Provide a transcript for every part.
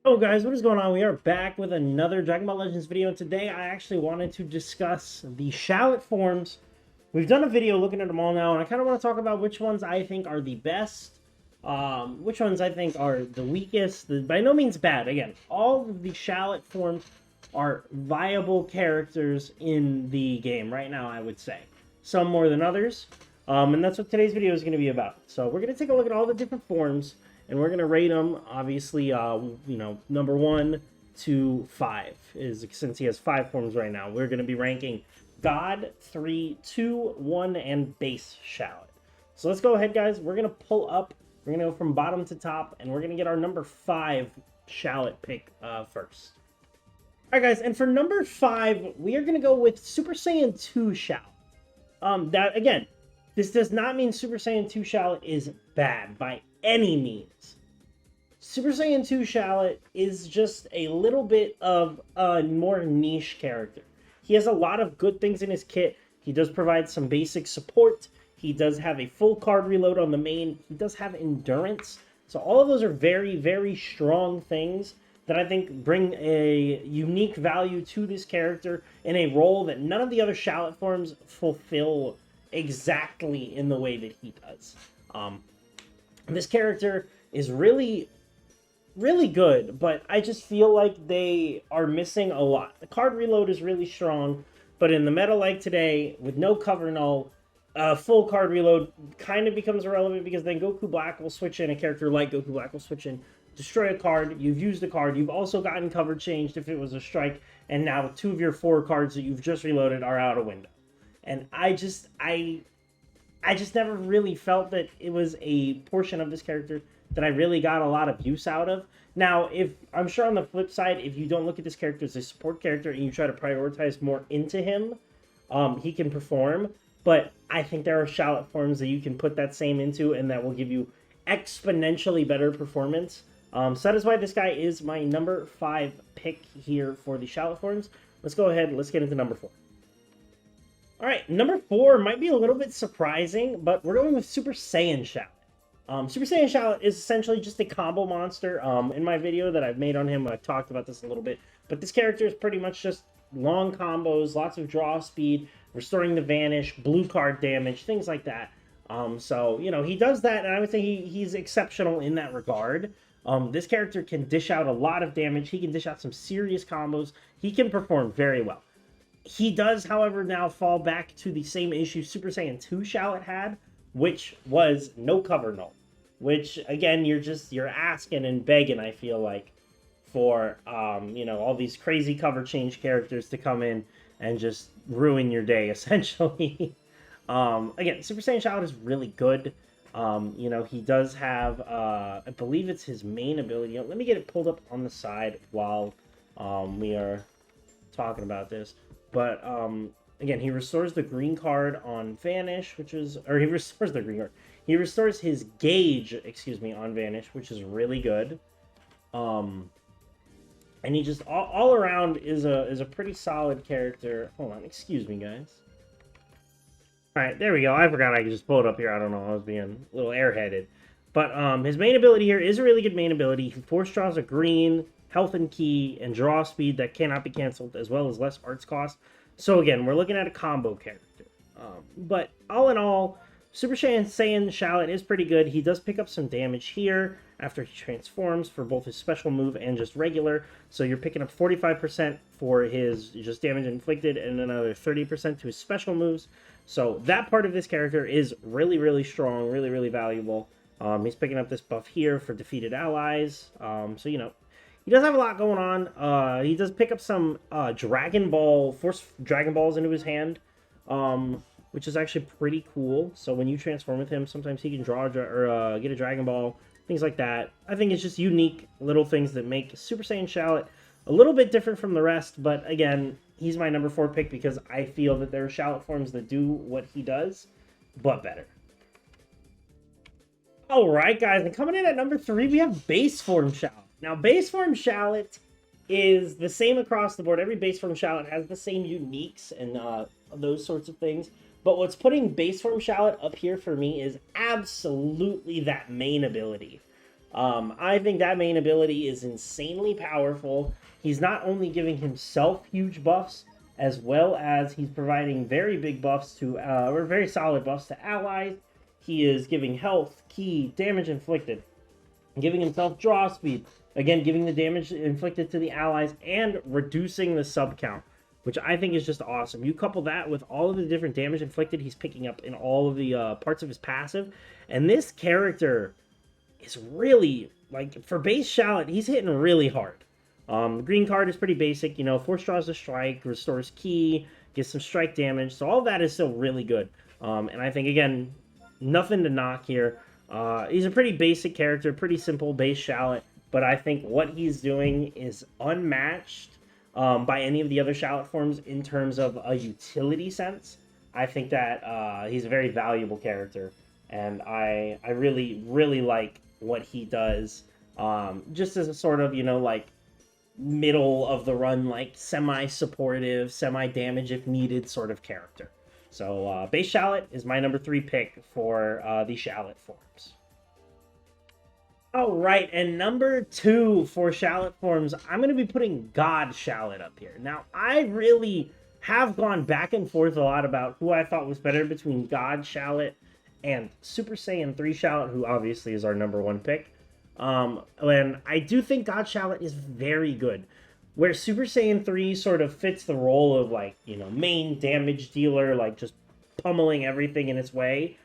Oh guys, what is going on? We are back with another Dragon Ball Legends video, and today I actually wanted to discuss the Shallot forms. We've done a video looking at them all now, and I kind of want to talk about which ones I think are the best, which ones I think are the weakest. By no means bad. Again, all of the Shallot forms are viable characters in the game right now, I would say. Some more than others, and that's what today's video is going to be about. So we're going to take a look at all the different forms, and we're gonna rate him. Obviously, number 1 to 5 is, since he has 5 forms right now. We're gonna be ranking God, 3, 2, 1, and base Shallot. So let's go ahead, guys. We're gonna pull up. We're gonna go from bottom to top, and we're gonna get our number 5 Shallot pick first. All right, guys, and for number 5, we are gonna go with Super Saiyan 2 Shallot. That again, this does not mean Super Saiyan 2 Shallot is bad by any means. Super Saiyan 2 Shallot is just a little bit of a more niche character. He has a lot of good things in his kit. He does provide some basic support. He does have a full card reload on the main. He does have endurance. So all of those are very, very strong things that I think bring a unique value to this character in a role that none of the other Shallot forms fulfill exactly in the way that he does. This character is really, really good, but I just feel like they are missing a lot. The card reload is really strong, but in the meta like today, with no cover null, full card reload kind of becomes irrelevant, because then Goku Black will switch in, a character like Goku Black will switch in, destroy a card, you've used a card, you've also gotten cover changed if it was a strike, and now 2 of your 4 cards that you've just reloaded are out a window. And I just never really felt that it was a portion of this character that I really got a lot of use out of. Now, if I'm sure on the flip side, if you don't look at this character as a support character and you try to prioritize more into him, he can perform. But I think there are Shallot forms that you can put that same into, and that will give you exponentially better performance. So that is why this guy is my number 5 pick here for the Shallot forms. Let's go ahead and let's get into number 4. All right, number 4 might be a little bit surprising, but we're going with Super Saiyan Shallot. Super Saiyan Shallot is essentially just a combo monster. In my video that I've made on him, I talked about this a little bit, but this character is pretty much just long combos, lots of draw speed, restoring the vanish, blue card damage, things like that. So, he does that, and I would say he's exceptional in that regard. This character can dish out a lot of damage. He can dish out some serious combos. He can perform very well. He does, however, now fall back to the same issue Super Saiyan 2 Shallot had, which was no cover null. Which, again, you're asking and begging, I feel like, for, all these crazy cover change characters to come in and just ruin your day, essentially. Again, Super Saiyan Shallot is really good. He does have, I believe it's his main ability. Let me get it pulled up on the side while we are talking about this. But, again, he restores the green card on Vanish, he restores the green card. He restores his gauge, on Vanish, which is really good. And he just, all around is a pretty solid character. Hold on, excuse me, guys. Alright, there we go. I forgot I could just pull it up here. I don't know, I was being a little airheaded. But, his main ability here is a really good main ability. He force draws a green, health and key, and draw speed that cannot be canceled, as well as less arts cost. So again, we're looking at a combo character. But all in all, Super Saiyan Shallot is pretty good. He does pick up some damage here after he transforms for both his special move and just regular. So you're picking up 45% for his just damage inflicted, and another 30% to his special moves. So that part of this character is really, really strong, really, really valuable. He's picking up this buff here for defeated allies. He does have a lot going on. He does pick up some force Dragon Balls into his hand, which is actually pretty cool. So when you transform with him, sometimes he can draw or get a Dragon Ball, things like that. I think it's just unique little things that make Super Saiyan Shallot a little bit different from the rest. But again, he's my number 4 pick because I feel that there are Shallot forms that do what he does, but better. All right, guys, and coming in at number 3, we have Base Form Shallot. Now, Base Form Shallot is the same across the board. Every Base Form Shallot has the same uniques and those sorts of things. But what's putting Base Form Shallot up here for me is absolutely that main ability. I think that main ability is insanely powerful. He's not only giving himself huge buffs, as well as he's providing very big buffs to, or very solid buffs to allies. He is giving health, ki, damage inflicted, giving himself draw speed, again, giving the damage inflicted to the allies, and reducing the sub count, which I think is just awesome. You couple that with all of the different damage inflicted he's picking up in all of the parts of his passive, and this character is really, like, for base Shallot, he's hitting really hard. The green card is pretty basic, you know, force draws a strike, restores ki, gets some strike damage, so all that is still really good. And I think, again, nothing to knock here. He's a pretty basic character, pretty simple base Shallot, but I think what he's doing is unmatched by any of the other Shallot forms in terms of a utility sense. I think that he's a very valuable character, and I really, really like what he does, just as a sort of, you know, like, middle of the run, like, semi-supportive, semi-damage if needed sort of character. So base Shallot is my number 3 pick for the Shallot forms. All right, and number 2 for Shallot forms, I'm going to be putting God Shallot up here. Now, I really have gone back and forth a lot about who I thought was better between God Shallot and Super Saiyan 3 Shallot, who obviously is our number 1 pick. And I do think God Shallot is very good. Where Super Saiyan 3 sort of fits the role of, like, you know, main damage dealer, like, just pummeling everything in its way,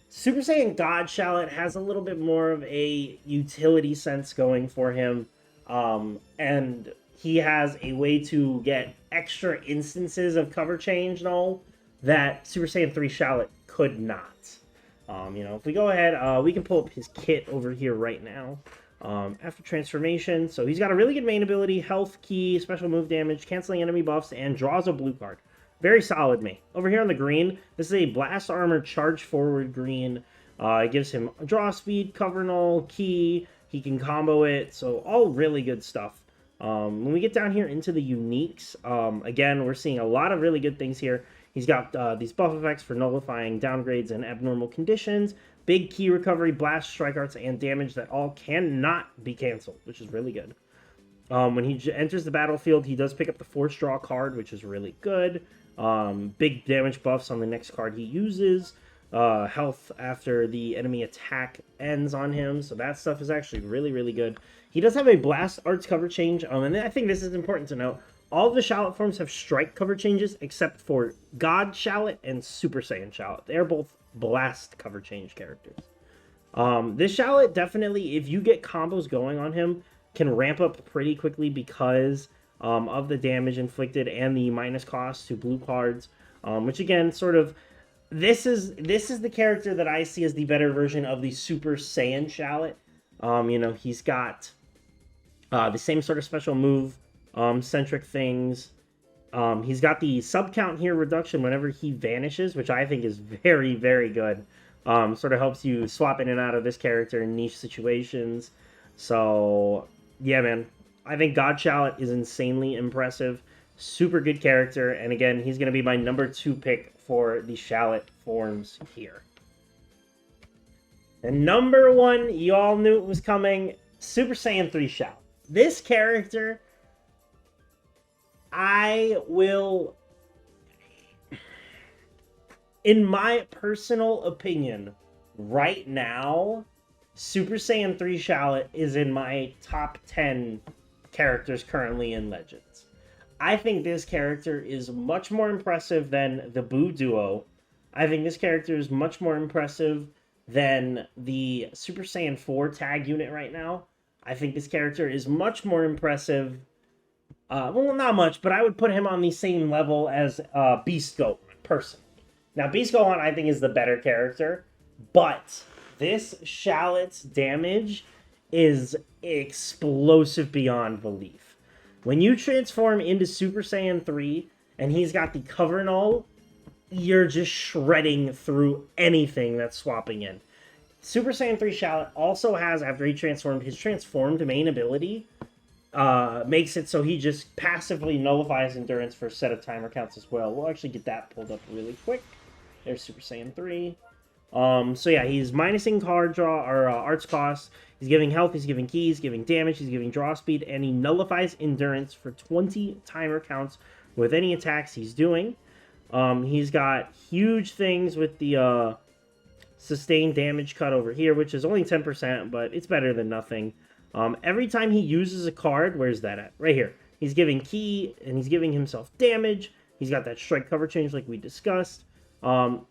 Super Saiyan God Shallot has a little bit more of a utility sense going for him. And he has a way to get extra instances of cover change and all that Super Saiyan 3 Shallot could not. You know, if we go ahead, we can pull up his kit over here right now. After transformation, so he's got a really good main ability, health, ki, special move damage, canceling enemy buffs, and draws a blue card. Very solid main. Over here on the green, this is a blast armor charge forward green. It gives him draw speed, cover null, ki. He can combo it, so all really good stuff. When we get down here into the uniques, again, we're seeing a lot of really good things here. He's got these buff effects for nullifying downgrades and abnormal conditions, big ki recovery, blast, strike arts, and damage that all cannot be canceled, which is really good. When he enters the battlefield, he does pick up the force draw card, which is really good. Big damage buffs on the next card he uses. Health after the enemy attack ends on him, so that stuff is actually really, really good. He does have a blast arts cover change, and I think this is important to note. All of the Shallot forms have strike cover changes, except for God Shallot and Super Saiyan Shallot. They're both blast cover change characters. This Shallot definitely, if you get combos going on him, can ramp up pretty quickly because of the damage inflicted and the minus cost to blue cards, which again, sort of, this is the character that I see as the better version of the Super Saiyan Shallot. You know, he's got the same sort of special move centric things. He's got the sub count here reduction whenever he vanishes, which I think is very, very good. Sort of helps you swap in and out of this character in niche situations. So yeah, man, I think God Shallot is insanely impressive. Super good character, and again, he's going to be my number 2 pick for the Shallot forms here. And number 1, you all knew it was coming, Super Saiyan 3 Shallot. This character, I will, in my personal opinion, right now, Super Saiyan 3 Shallot is in my top 10 characters currently in Legends. I think this character is much more impressive than the Boo duo. I think this character is much more impressive than the Super Saiyan 4 tag unit right now. I think this character is much more impressive. Well, not much, but I would put him on the same level as Beast Gohan, personally. Now, Beast Gohan, I think, is the better character, but this Shallot's damage is explosive beyond belief. When you transform into Super Saiyan 3, and he's got the cover and all, you're just shredding through anything that's swapping in. Super Saiyan 3 Shallot also has, after he transformed, his transformed main ability makes it so he just passively nullifies endurance for a set of timer counts as well. We'll actually get that pulled up really quick. There's Super Saiyan 3. So yeah, he's minusing card draw or arts cost. He's giving health, he's giving ki, he's giving damage, he's giving draw speed, and he nullifies endurance for 20 timer counts with any attacks he's doing. He's got huge things with the sustained damage cut over here, which is only 10%, but it's better than nothing. Every time he uses a card, where's that at? Right here. He's giving ki, and he's giving himself damage. He's got that strike cover change like we discussed.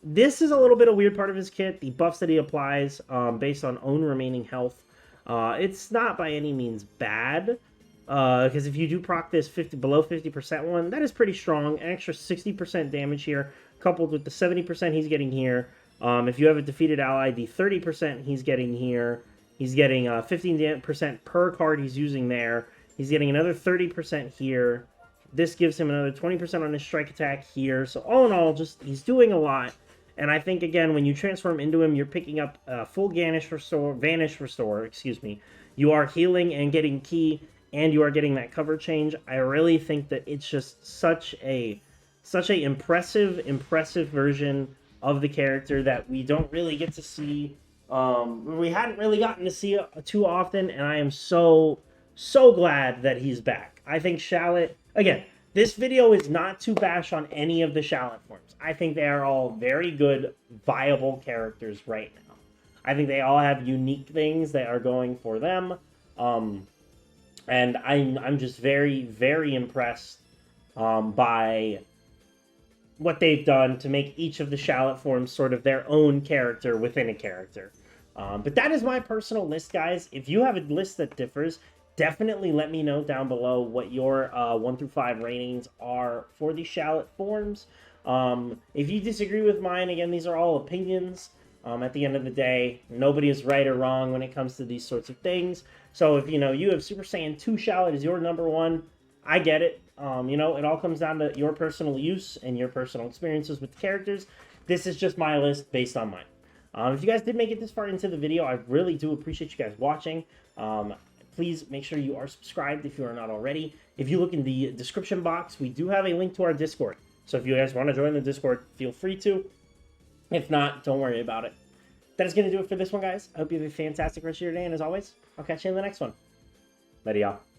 This is a little bit of a weird part of his kit. The buffs that he applies based on own remaining health. It's not by any means bad. Because if you do proc this below 50% one, that is pretty strong. An extra 60% damage here, coupled with the 70% he's getting here. If you have a defeated ally, the 30% he's getting here. He's getting 15% per card he's using there. He's getting another 30% here. This gives him another 20% on his strike attack here. So all in all, just he's doing a lot. And I think, again, when you transform into him, you're picking up full Vanish Restore, excuse me. You are healing and getting ki, and you are getting that cover change. I really think that it's just such a impressive version of the character that we don't really get to see. We hadn't really gotten to see too often, and I am so glad that he's back. I think Shallot, again, this video is not to bash on any of the Shallot forms. I think they are all very good, viable characters right now. I think they all have unique things that are going for them. And I'm just very impressed by what they've done to make each of the Shallot forms sort of their own character within a character. But that is my personal list, guys. If you have a list that differs, definitely let me know down below what your 1 through 5 ratings are for the Shallot forms. If you disagree with mine, again, these are all opinions. At the end of the day, nobody is right or wrong when it comes to these sorts of things. So if, you have Super Saiyan 2 Shallot as your number one, I get it. It all comes down to your personal use and your personal experiences with the characters. This is just my list based on mine. If you guys did make it this far into the video, I really do appreciate you guys watching. Please make sure you are subscribed if you are not already. If you look in the description box, we do have a link to our Discord. So if you guys want to join the Discord, feel free to. If not, don't worry about it. That is going to do it for this one, guys. I hope you have a fantastic rest of your day, and as always, I'll catch you in the next one. Later, y'all.